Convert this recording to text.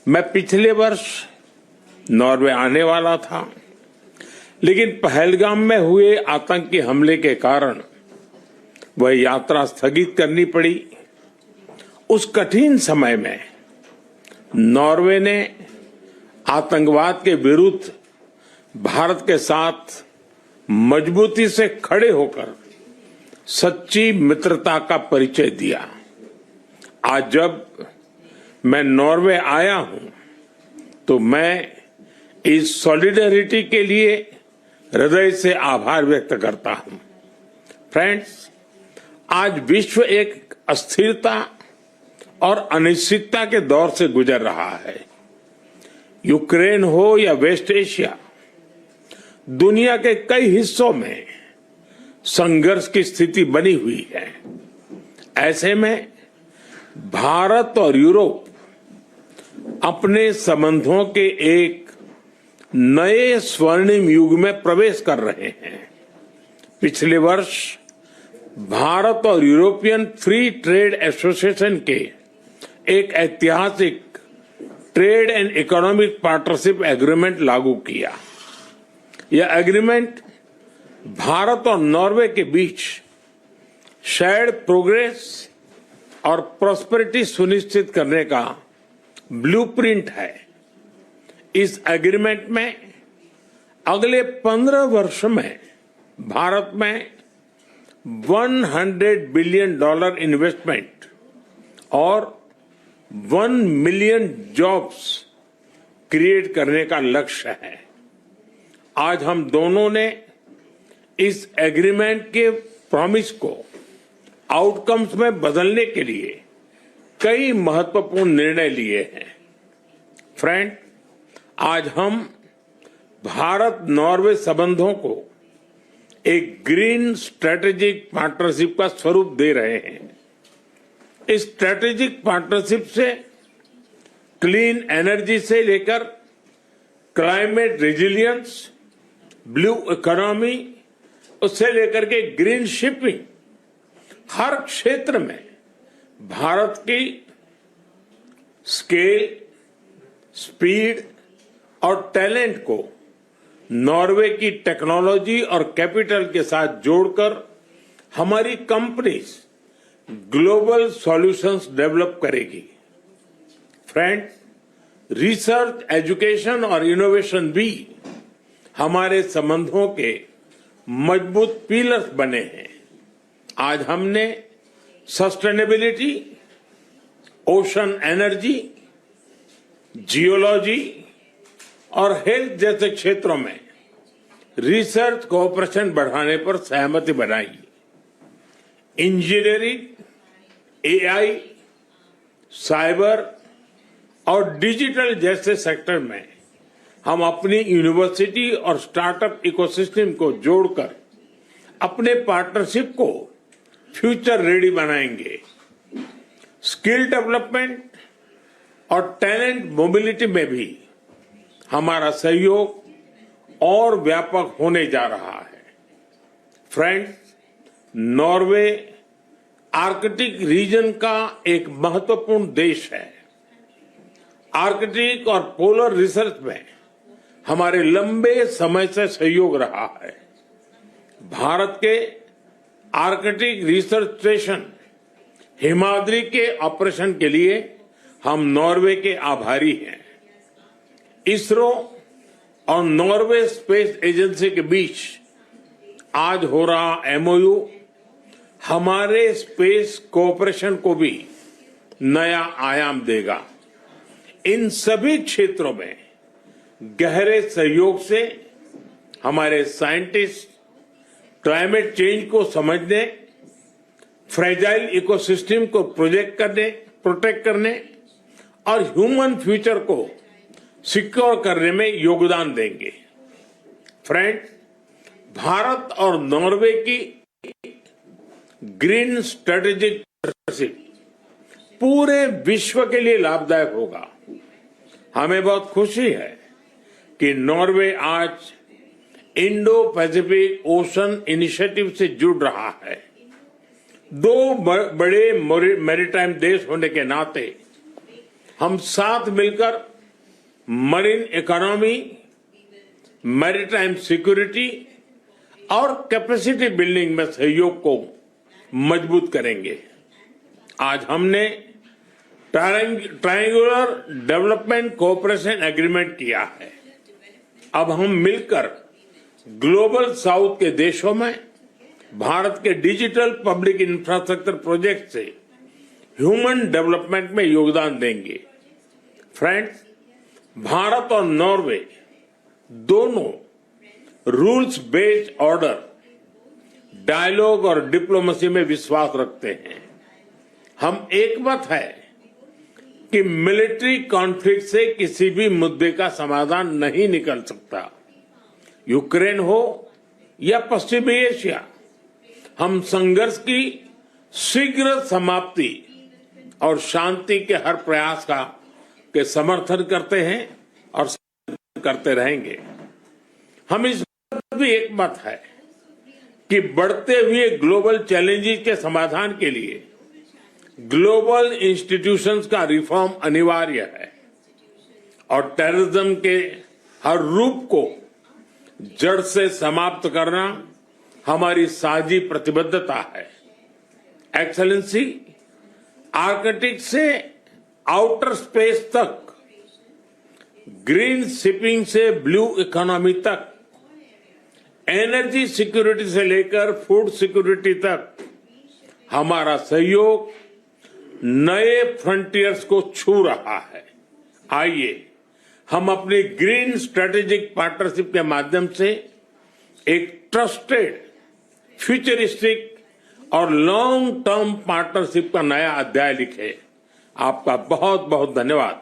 मैं पिछले वर्ष नॉर्वे आने वाला था, लेकिन पहलगाम में हुए आतंकी हमले के कारण वह यात्रा स्थगित करनी पड़ी। उस कठिन समय में नॉर्वे ने आतंकवाद के विरुद्ध भारत के साथ मजबूती से खड़े होकर सच्ची मित्रता का परिचय दिया। आज जब मैं नॉर्वे आया हूं तो मैं इस सॉलिडेरिटी के लिए हृदय से आभार व्यक्त करता हूं। फ्रेंड्स, आज विश्व एक अस्थिरता और अनिश्चितता के दौर से गुजर रहा है। यूक्रेन हो या वेस्ट एशिया, दुनिया के कई हिस्सों में संघर्ष की स्थिति बनी हुई है। ऐसे में भारत और यूरोप अपने संबंधों के एक नए स्वर्णिम युग में प्रवेश कर रहे हैं। पिछले वर्ष भारत और यूरोपियन फ्री ट्रेड एसोसिएशन के एक ऐतिहासिक trade and economic partnership agreement लागू किया। यह एग्रीमेंट भारत और नॉर्वे के बीच शेयर्ड प्रोग्रेस और प्रॉस्पेरिटी सुनिश्चित करने का ब्लूप्रिंट है। इस एग्रीमेंट में अगले 15 वर्ष में भारत में $100 बिलियन इन्वेस्टमेंट और 1 मिलियन जॉब्स क्रिएट करने का लक्ष्य है। आज हम दोनों ने इस एग्रीमेंट के प्रॉमिस को आउटकम्स में बदलने के लिए कई महत्वपूर्ण निर्णय लिए हैं। फ्रेंड, आज हम भारत नॉर्वे संबंधों को एक ग्रीन स्ट्रेटेजिक पार्टनरशिप का स्वरूप दे रहे हैं। इस स्ट्रेटेजिक पार्टनरशिप से क्लीन एनर्जी से लेकर क्लाइमेट रेजिलियंस, ब्लू इकोनॉमी, उससे लेकर के ग्रीन शिपिंग, हर क्षेत्र में भारत की स्केल, स्पीड और टैलेंट को नॉर्वे की टेक्नोलॉजी और कैपिटल के साथ जोड़कर हमारी कंपनीज ग्लोबल सॉल्यूशंस डेवलप करेगी। फ्रेंड, रिसर्च, एजुकेशन और इनोवेशन भी हमारे संबंधों के मजबूत पिलर्स बने हैं। आज हमने सस्टेनेबिलिटी, ओशन एनर्जी, जियोलॉजी और हेल्थ जैसे क्षेत्रों में रिसर्च कोऑपरेशन बढ़ाने पर सहमति बनाई। इंजीनियरिंग, एआई, साइबर और डिजिटल जैसे सेक्टर में हम अपनी यूनिवर्सिटी और स्टार्टअप इकोसिस्टम को जोड़कर अपने पार्टनरशिप को फ्यूचर रेडी बनाएंगे। स्किल डेवलपमेंट और टैलेंट मोबिलिटी में भी हमारा सहयोग और व्यापक होने जा रहा है। फ्रेंड्स, नॉर्वे आर्कटिक रीजन का एक महत्वपूर्ण देश है। आर्कटिक और पोलर रिसर्च में हमारे लंबे समय से सहयोग रहा है। भारत के आर्कटिक रिसर्च स्टेशन हिमाद्री के ऑपरेशन के लिए हम नॉर्वे के आभारी हैं। इसरो और नॉर्वे स्पेस एजेंसी के बीच आज हो रहा एमओयू हमारे स्पेस कोऑपरेशन को भी नया आयाम देगा। इन सभी क्षेत्रों में गहरे सहयोग से हमारे साइंटिस्ट क्लाइमेट चेंज को समझने, फ्रेजाइल इकोसिस्टम को प्रोटेक्ट करने और ह्यूमन फ्यूचर को सिक्योर करने में योगदान देंगे। फ्रेंड, भारत और नॉर्वे की ग्रीन स्ट्रेटेजिक पार्टनरशिप पूरे विश्व के लिए लाभदायक होगा। हमें बहुत खुशी है कि नॉर्वे आज इंडो पैसिफिक ओशन इनिशिएटिव से जुड़ रहा है। दो बड़े मैरीटाइम देश होने के नाते हम साथ मिलकर मरीन इकोनॉमी, मैरीटाइम सिक्योरिटी और कैपेसिटी बिल्डिंग में सहयोग को मजबूत करेंगे। आज हमने ट्रायंगुलर डेवलपमेंट कोऑपरेशन एग्रीमेंट किया है। अब हम मिलकर ग्लोबल साउथ के देशों में भारत के डिजिटल पब्लिक इंफ्रास्ट्रक्चर प्रोजेक्ट से ह्यूमन डेवलपमेंट में योगदान देंगे। फ्रेंड्स, भारत और नॉर्वे दोनों रूल्स बेस्ड ऑर्डर, डायलॉग और डिप्लोमेसी में विश्वास रखते हैं। हम एकमत है कि मिलिट्री कॉन्फ्लिक्ट से किसी भी मुद्दे का समाधान नहीं निकल सकता। यूक्रेन हो या पश्चिमी एशिया, हम संघर्ष की शीघ्र समाप्ति और शांति के हर प्रयास के समर्थन करते हैं और करते रहेंगे। हम इस बात भी एकमत है कि बढ़ते हुए ग्लोबल चैलेंजेस के समाधान के लिए ग्लोबल इंस्टीट्यूशंस का रिफॉर्म अनिवार्य है और टेररिज्म के हर रूप को जड़ से समाप्त करना हमारी साझी प्रतिबद्धता है। एक्सेलेंसी, आर्कटिक से आउटर स्पेस तक, ग्रीन शिपिंग से ब्लू इकोनॉमी तक, एनर्जी सिक्योरिटी से लेकर फूड सिक्योरिटी तक हमारा सहयोग नए फ्रंटियर्स को छू रहा है। आइए हम अपनी ग्रीन स्ट्रेटेजिक पार्टनरशिप के माध्यम से एक ट्रस्टेड, फ्यूचरिस्टिक और लॉन्ग टर्म पार्टनरशिप का नया अध्याय लिखें। आपका बहुत बहुत धन्यवाद।